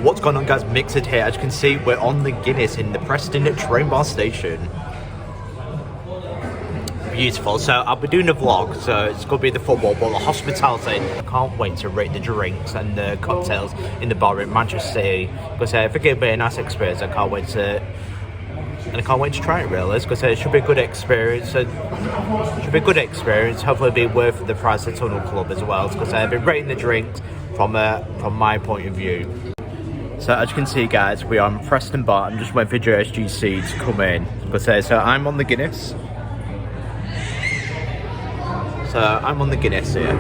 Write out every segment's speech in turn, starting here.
What's going on, guys? MixedSid here. As you can see, we're on the Guinness in the Preston train bar station. Beautiful. So I'll be doing a vlog, so it's going to be the football, but the hospitality. I can't wait to rate the drinks and the cocktails in the bar in Manchester City, because if it gives me a nice experience, I can't wait to try it, really, because it should be a good experience. Hopefully it'll be worth the price of Tunnel Club as well, because I've been rating the drinks from my point of view. So as you can see, guys, we are in Preston bar. I'm just waiting for JSGC to come in. So I'm on the Guinness. So I'm on the Guinness here.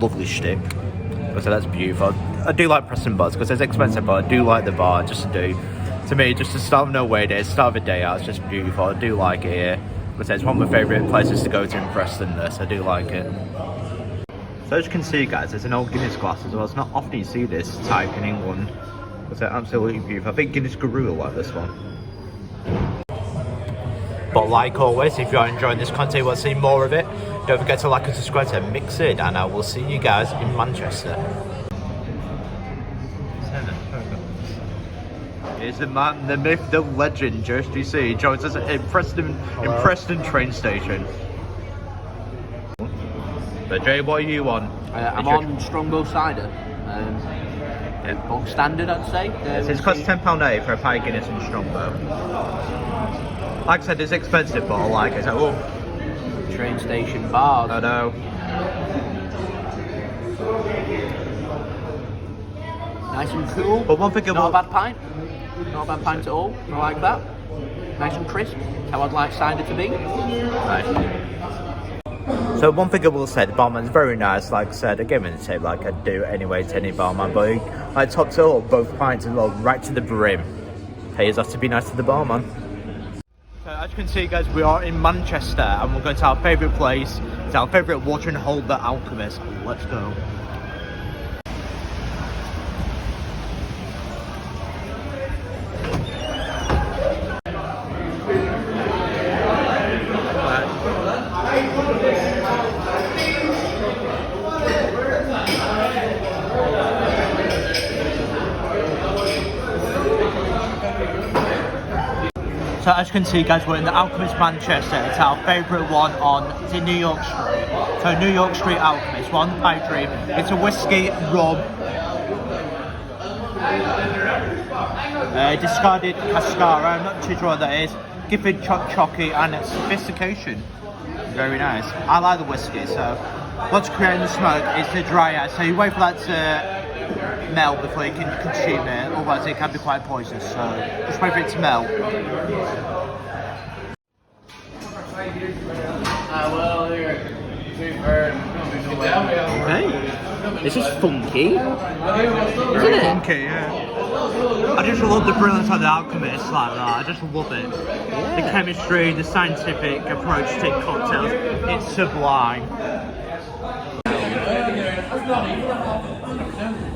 Lovely stick. So that's beautiful. I do like Preston bars because it's expensive, but I do like the bar. Just to me, just to start of nowhere day, start of a day out, it's just beautiful. I do like it here. But it's one of my favourite places to go to in Preston. I do like it. So as you can see, guys, there's an old Guinness glass as well. It's not often you see this type in England. It's absolutely beautiful. I think Guinness Guru will like this one. But like always, if you're enjoying this content, you want to see more of it, don't forget to like and subscribe to MixedSid, and I will see you guys in Manchester. Here's the man, the myth, the legend, JSGC joins us in Preston train station. But Jay, what are you on? I'm on Strongbow cider. Bog standard, I'd say. It costs £10.80 for a pint of Guinness and Strongbow. Like I said, it's expensive, but I like it. So, train station bars. I know. Nice and cool. But one thing not a bad pint. Not a bad pint at all. I like that. Nice and crisp. How I'd like cider to be. Nice. So one thing I will say, the barman's very nice. Like I said, I give him the tip like I do anyway to any barman, but he tops it all, both pints as well, right to the brim. Hey, has to be nice to the barman. So as you can see, guys, we are in Manchester and we're going to our favourite place. It's our favourite watering hole, the Alchemist. Let's go. So as you can see, guys, we're in the Alchemist Manchester. It's our favourite one on New York Street. So New York Street Alchemist, one pint dream. It's a whiskey, rum, discarded cascara, I'm not too sure what that is. Gifted chocky and it's sophistication. Very nice. I like the whiskey, so what's creating the smoke is the dry ice. So you wait for that to melt before you can consume it, otherwise it can be quite poisonous, so just wait for it to melt. Hey, this is funky, isn't it? Funky, yeah. I just love the brilliance of the Alchemist like that. I just love it. Yeah. The chemistry, the scientific approach to cocktails, it's sublime.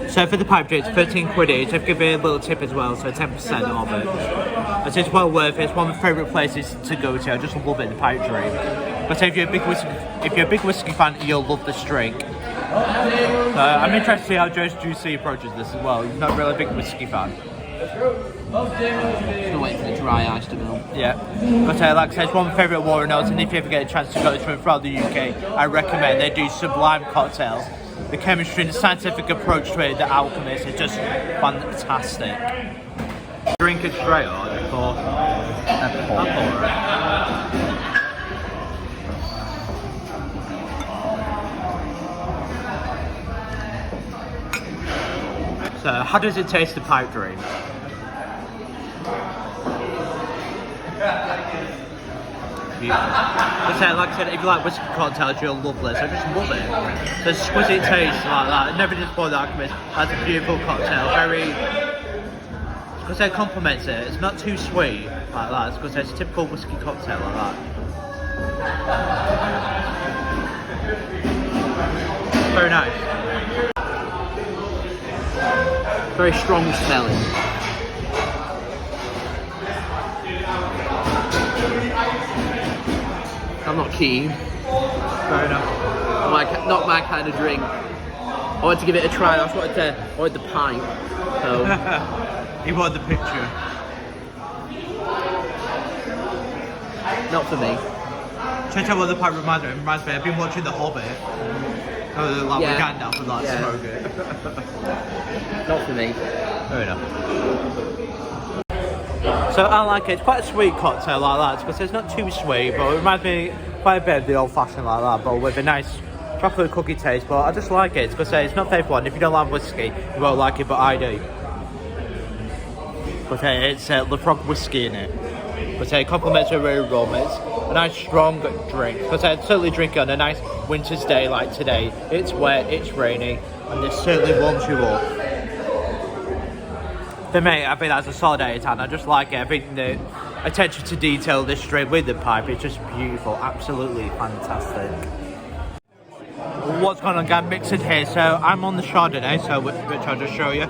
So for the pipe drink, it's 13 quid each. I've given it a little tip as well, so 10% of it. It's well worth it. It's one of my favourite places to go to. I just love it, the pipe drink. But if you're a big whiskey fan, you'll love this drink. I'm interested to see how JSGC approaches this as well. He's not really a big whiskey fan. Still waiting for the dry ice to melt. Yeah, but like I said, it's one of my favourite watering holes, and if you ever get a chance to go to it throughout the UK, I recommend. They do sublime cocktails. The chemistry and the scientific approach to it, the Alchemist, is just fantastic. Drink it straight or just pour? So, how does it taste, the pipe dream? Like I said, if you like whiskey cocktails, you'll love this. I just love it. So exquisite taste like that. Never disappointed the Alchemist. That's a beautiful cocktail. Because it complements it. It's not too sweet like that. It's because it's a typical whiskey cocktail like that. Very nice. Very strong smelling. I'm not keen. Fair enough. not my kind of drink. I wanted to give it a try. I wanted the pint. So he wanted the picture. Not for me. Check out what the pint reminds me. It reminds me. I've been watching The Hobbit. Like Yeah. Gandalf and like smoke it. Not for me. Fair enough. So I like it. It's quite a sweet cocktail like that because it's not too sweet, but it reminds me quite a bit of the old fashioned like that, but with a nice chocolate cookie taste. But I just like it because it's not favourite one. If you don't like whiskey, you won't like it, but I do. But it's the frog whiskey in it. But it complements a very rum. It's a nice strong drink. But I'd certainly drink it on a nice winter's day like today. It's wet, it's rainy, and it certainly warms you up. For me, I think that's a solid 8 out of 10. I just like it. I think the attention to detail this drink with the pipe is just beautiful. Absolutely fantastic. What's going on, guys? MixedSid here. So I'm on the Chardonnay, which I'll just show you.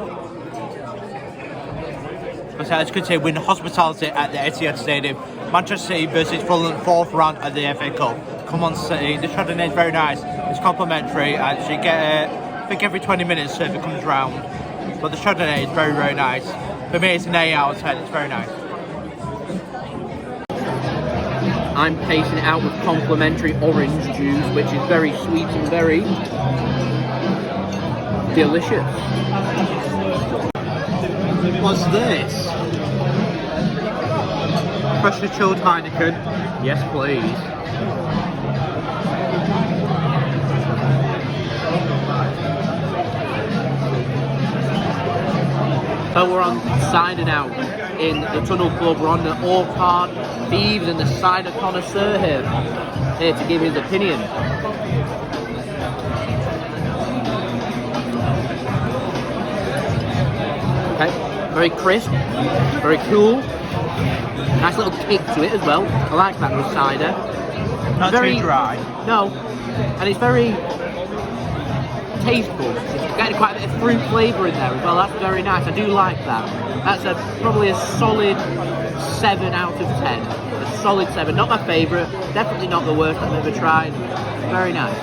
So as you can see, we're in hospitality at the Etihad Stadium. Manchester City versus Fulham, 4th round of the FA Cup. Come on, City. The Chardonnay is very nice. It's complimentary, and you get it, I think, every 20 minutes if it comes round. But the Chardonnay is very, very nice. For me, it's an 8 out of 10. It's very nice. I'm pacing it out with complimentary orange juice, which is very sweet and very delicious. What's this? Freshly chilled Heineken. Yes, please. So we're on Signing Out in the Tunnel Club. We're on the Orchard Thieves and the cider connoisseur here to give his opinion. Okay, very crisp, very cool. Nice little kick to it as well. I like that with cider. Not very too dry. No, and it's very tasteful. It's getting quite a bit of fruit flavour in there as well. That's very nice. I do like that. That's probably a solid 7 out of 10. A solid 7. Not my favourite. Definitely not the worst I've ever tried. Very nice.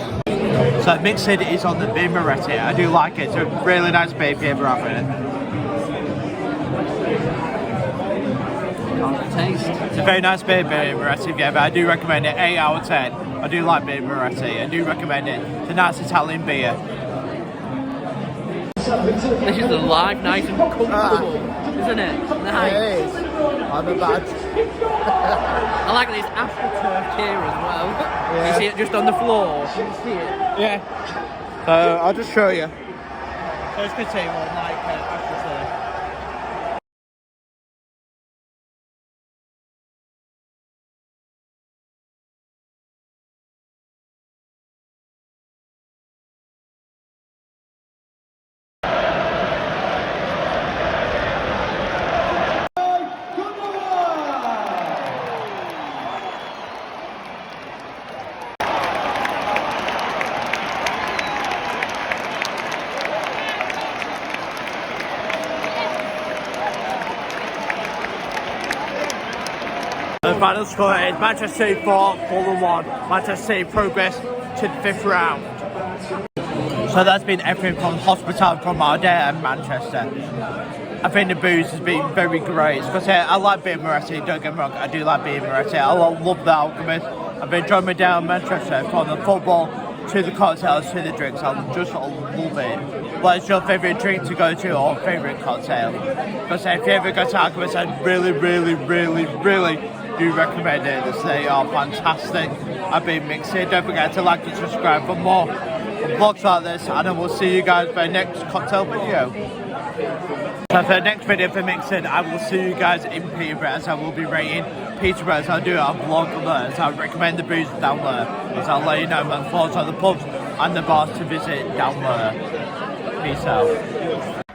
So MixedSid is on the beer Moretti. I do like it. It's a really nice beer if you ever have it. Taste. It's a very nice beer Moretti, yeah, but I do recommend it. 8 out of 10. I do like beer Moretti. I do recommend it. It's a nice Italian beer. This is alive, nice and comfortable, isn't it? Nice. It is. I'm a badge. I like this AstroTurf here as well. Yeah. You see it just on the floor. You see it? Yeah. So I'll just show you. So it's good to see more like AstroTurf. The final score is Manchester City 4, Fulham 1. Manchester City progress to the 5th round. So that's been everything from hospitality from our day at Manchester. I think the booze has been very great. Because I like beer Moretti, don't get me wrong, I do like beer Moretti. I love the Alchemist. I've been enjoying my day at Manchester from the football to the cocktails to the drinks. I just love it. What's your favourite drink to go to or favourite cocktail? Because if you ever go to Alchemist, I really do recommend it. They are fantastic. I've been MixedSid. Don't forget to like and subscribe for more vlogs like this, and I will see you guys for the next cocktail video. So for the next video for MixedSid, I will see you guys in Peterborough, as I will be rating Peterborough, as I'll do a vlog there, so I'll recommend the booze down there, as I'll let you know my thoughts on the pubs and the bars to visit down there. Peace out.